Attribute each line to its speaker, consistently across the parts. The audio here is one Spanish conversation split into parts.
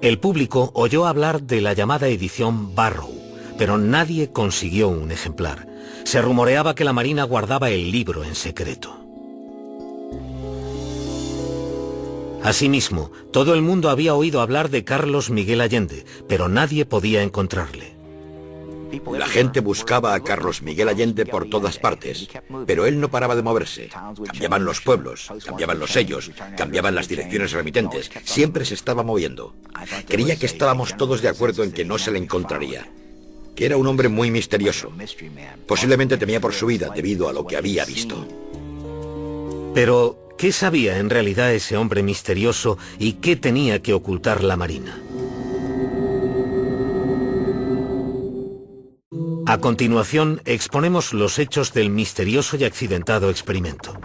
Speaker 1: El público oyó hablar de la llamada edición Barrow, pero nadie consiguió un ejemplar. Se rumoreaba que la Marina guardaba el libro en secreto. Asimismo, todo el mundo había oído hablar de Carlos Miguel Allende, pero nadie podía encontrarle.
Speaker 2: La gente buscaba a Carlos Miguel Allende por todas partes, pero él no paraba de moverse. Cambiaban los pueblos, cambiaban los sellos, cambiaban las direcciones remitentes. Siempre se estaba moviendo. Creía que estábamos todos de acuerdo en que no se le encontraría, que era un hombre muy misterioso. Posiblemente temía por su vida debido a lo que había visto.
Speaker 1: Pero, ¿qué sabía en realidad ese hombre misterioso y qué tenía que ocultar la Marina? A continuación, exponemos los hechos del misterioso y accidentado experimento.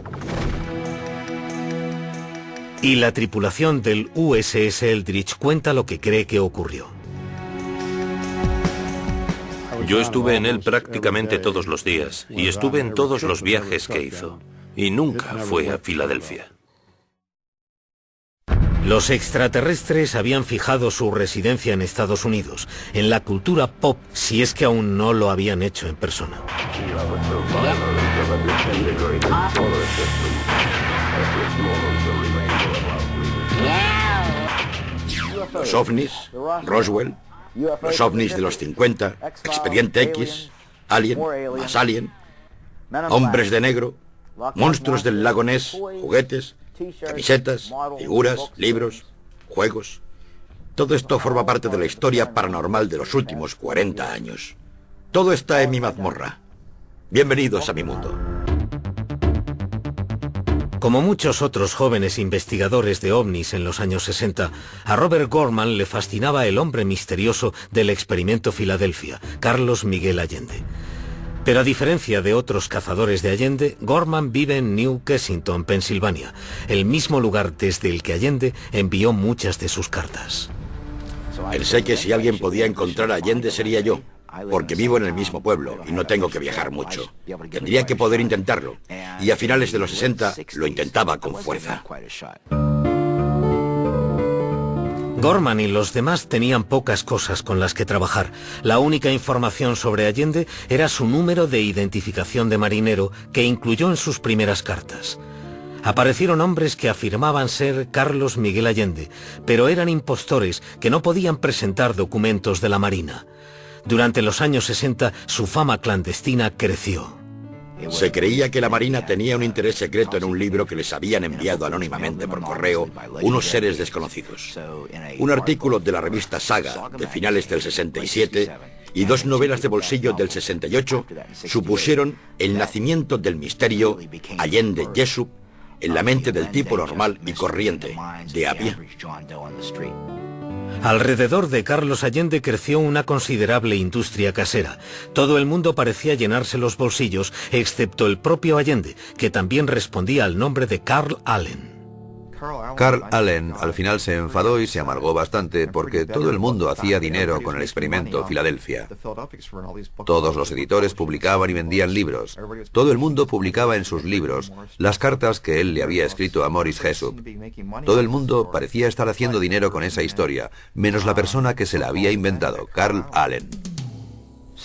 Speaker 1: Y la tripulación del USS Eldridge cuenta lo que cree que ocurrió.
Speaker 3: Yo estuve en él prácticamente todos los días y estuve en todos los viajes que hizo. Y nunca fue a Filadelfia.
Speaker 1: Los extraterrestres habían fijado su residencia en Estados Unidos, en la cultura pop, si es que aún no lo habían hecho en persona.
Speaker 2: Los ovnis, Roswell, los ovnis de los 50, Expediente X, Alien, más Alien, hombres de negro, monstruos del lago Ness, juguetes, camisetas, figuras, libros, juegos. Todo esto forma parte de la historia paranormal de los últimos 40 años. Todo está en mi mazmorra. Bienvenidos a mi mundo.
Speaker 1: Como muchos otros jóvenes investigadores de ovnis en los años 60, a Robert Gorman le fascinaba el hombre misterioso del experimento Filadelfia, Carlos Miguel Allende. Pero a diferencia de otros cazadores de Allende, Gorman vive en New Kensington, Pensilvania, el mismo lugar desde el que Allende envió muchas de sus cartas.
Speaker 2: Pensé que si alguien podía encontrar a Allende sería yo, porque vivo en el mismo pueblo y no tengo que viajar mucho. Tendría que poder intentarlo, y a finales de los 60 lo intentaba con fuerza.
Speaker 1: Gorman y los demás tenían pocas cosas con las que trabajar. La única información sobre Allende era su número de identificación de marinero, que incluyó en sus primeras cartas. Aparecieron hombres que afirmaban ser Carlos Miguel Allende, pero eran impostores que no podían presentar documentos de la Marina. Durante los años 60, su fama clandestina creció.
Speaker 2: Se creía que la Marina tenía un interés secreto en un libro que les habían enviado anónimamente por correo unos seres desconocidos. Un artículo de la revista Saga de finales del 67 y 2 novelas de bolsillo del 68 supusieron el nacimiento del misterio Allende Jessup en la mente del tipo normal y corriente, de a pie.
Speaker 1: Alrededor de Carlos Allende creció una considerable industria casera. Todo el mundo parecía llenarse los bolsillos, excepto el propio Allende, que también respondía al nombre de Carl Allen.
Speaker 4: Carl Allen al final se enfadó y se amargó bastante porque todo el mundo hacía dinero con el experimento Filadelfia. Todos los editores publicaban y vendían libros. Todo el mundo publicaba en sus libros las cartas que él le había escrito a Morris Jessup. Todo el mundo parecía estar haciendo dinero con esa historia, menos la persona que se la había inventado, Carl Allen.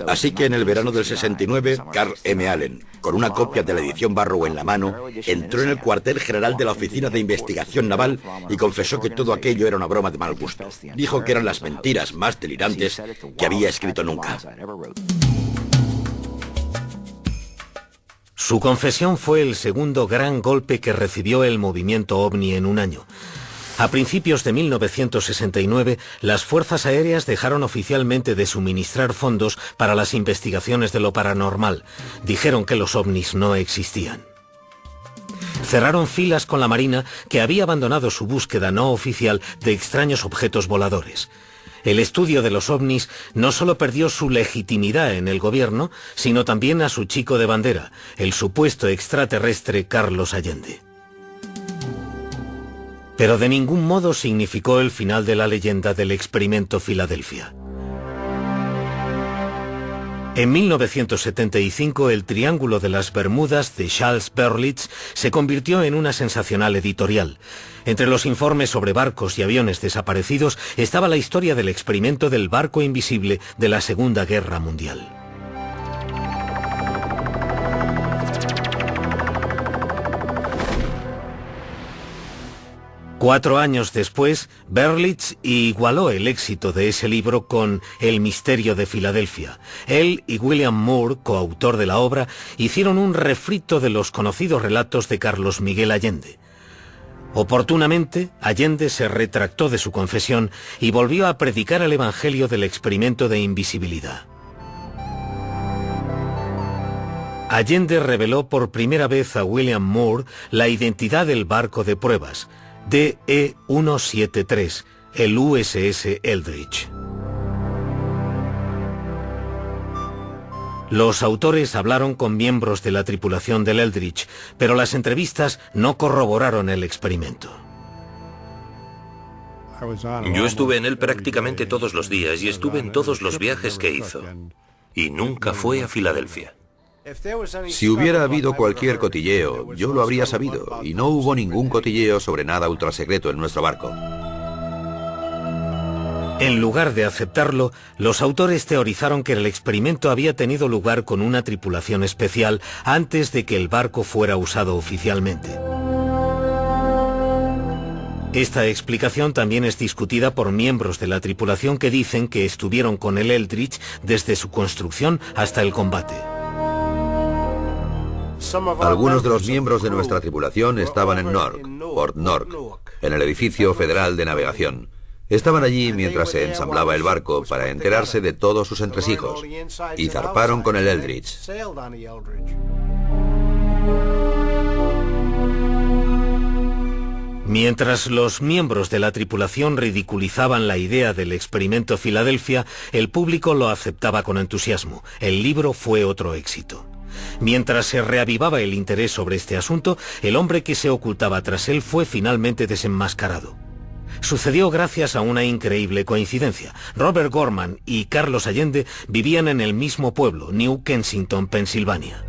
Speaker 2: Así que en el verano del 69, Carl M. Allen, con una copia de la edición Barrow en la mano, entró en el cuartel general de la Oficina de Investigación Naval y confesó que todo aquello era una broma de mal gusto. Dijo que eran las mentiras más delirantes que había escrito nunca.
Speaker 1: Su confesión fue el segundo gran golpe que recibió el movimiento OVNI en un año. A principios de 1969, las fuerzas aéreas dejaron oficialmente de suministrar fondos para las investigaciones de lo paranormal. Dijeron que los ovnis no existían. Cerraron filas con la Marina, que había abandonado su búsqueda no oficial de extraños objetos voladores. El estudio de los ovnis no solo perdió su legitimidad en el gobierno, sino también a su chico de bandera, el supuesto extraterrestre Carlos Allende. Pero de ningún modo significó el final de la leyenda del experimento Filadelfia. En 1975, el Triángulo de las Bermudas de Charles Berlitz se convirtió en una sensacional editorial. Entre los informes sobre barcos y aviones desaparecidos estaba la historia del experimento del barco invisible de la Segunda Guerra Mundial. Cuatro años después, Berlitz igualó el éxito de ese libro con El misterio de Filadelfia. Él y William Moore, coautor de la obra, hicieron un refrito de los conocidos relatos de Carlos Miguel Allende. Oportunamente, Allende se retractó de su confesión y volvió a predicar el evangelio del experimento de invisibilidad. Allende reveló por primera vez a William Moore la identidad del barco de pruebas, DE-173, el USS Eldridge. Los autores hablaron con miembros de la tripulación del Eldridge, pero las entrevistas no corroboraron el experimento.
Speaker 3: Yo estuve en él prácticamente todos los días y estuve en todos los viajes que hizo. Y nunca fue a Filadelfia.
Speaker 4: Si hubiera habido cualquier cotilleo, yo lo habría sabido, y no hubo ningún cotilleo sobre nada ultrasecreto en nuestro barco.
Speaker 1: En lugar de aceptarlo, los autores teorizaron que el experimento había tenido lugar con una tripulación especial antes de que el barco fuera usado oficialmente. Esta explicación también es discutida por miembros de la tripulación que dicen que estuvieron con el Eldridge desde su construcción hasta el combate.
Speaker 4: Algunos de los miembros de nuestra tripulación estaban en Newark, Port Newark, en el edificio federal de navegación. Estaban allí mientras se ensamblaba el barco para enterarse de todos sus entresijos, y zarparon con el Eldridge.
Speaker 1: Mientras los miembros de la tripulación ridiculizaban la idea del experimento Filadelfia, el público lo aceptaba con entusiasmo. El libro fue otro éxito. Mientras se reavivaba el interés sobre este asunto, el hombre que se ocultaba tras él fue finalmente desenmascarado. Sucedió gracias a una increíble coincidencia. Robert Gorman y Carlos Allende vivían en el mismo pueblo, New Kensington, Pensilvania.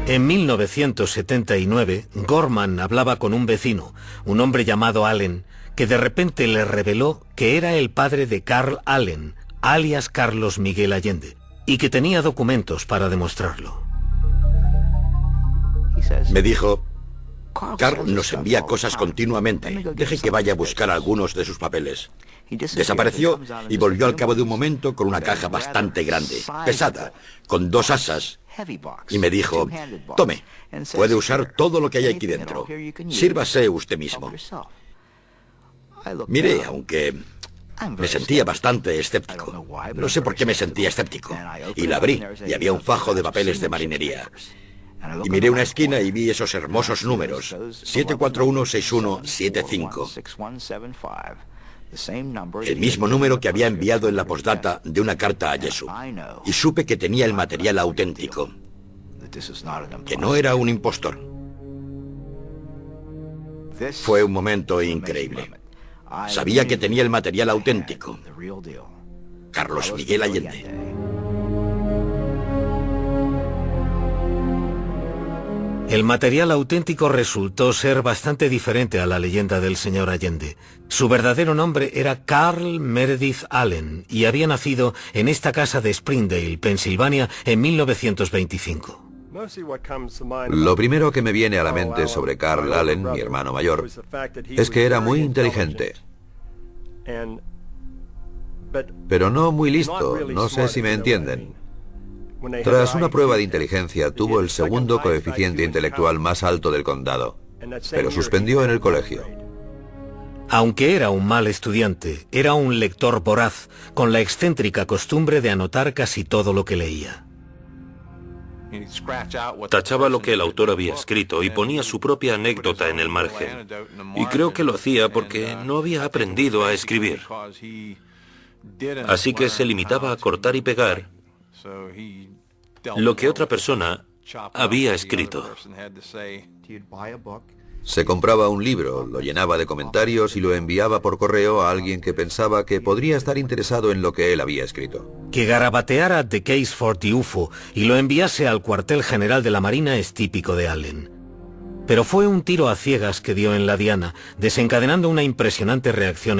Speaker 1: En 1979, Gorman hablaba con un vecino, un hombre llamado Allen, que de repente le reveló que era el padre de Carl Allen, alias Carlos Miguel Allende, y que tenía documentos para demostrarlo.
Speaker 2: Me dijo: Carl nos envía cosas continuamente. Deje que vaya a buscar algunos de sus papeles. Desapareció y volvió al cabo de un momento con una caja bastante grande, pesada, con 2 asas, y me dijo: tome, puede usar todo lo que hay aquí dentro. Sírvase usted mismo. Miré, aunque me sentía bastante escéptico. No sé por qué me sentía escéptico. Y la abrí, y había un fajo de papeles de marinería. Y miré una esquina y vi esos hermosos números: 7416175. El mismo número que había enviado en la postdata de una carta a Yesu. Y supe que tenía el material auténtico, que no era un impostor. Fue un momento increíble. Sabía que tenía el material auténtico. Carlos Miguel Allende.
Speaker 1: El material auténtico resultó ser bastante diferente a la leyenda del señor Allende. Su verdadero nombre era Carl Meredith Allen y había nacido en esta casa de Springdale, Pensilvania, en 1925.
Speaker 4: Lo primero que me viene a la mente sobre Carl Allen, mi hermano mayor, es que era muy inteligente, pero no muy listo, no sé si me entienden. Tras una prueba de inteligencia, tuvo el segundo coeficiente intelectual más alto del condado, pero suspendió en el colegio.
Speaker 1: Aunque era un mal estudiante, era un lector voraz, con la excéntrica costumbre de anotar casi todo lo que leía.
Speaker 3: Tachaba lo que el autor había escrito y ponía su propia anécdota en el margen. Y creo que lo hacía porque no había aprendido a escribir. Así que se limitaba a cortar y pegar lo que otra persona había escrito.
Speaker 4: Se compraba un libro, lo llenaba de comentarios y lo enviaba por correo a alguien que pensaba que podría estar interesado en lo que él había escrito.
Speaker 1: Que garabateara The Case for the UFO y lo enviase al cuartel general de la Marina es típico de Allen. Pero fue un tiro a ciegas que dio en la diana, desencadenando una impresionante reacción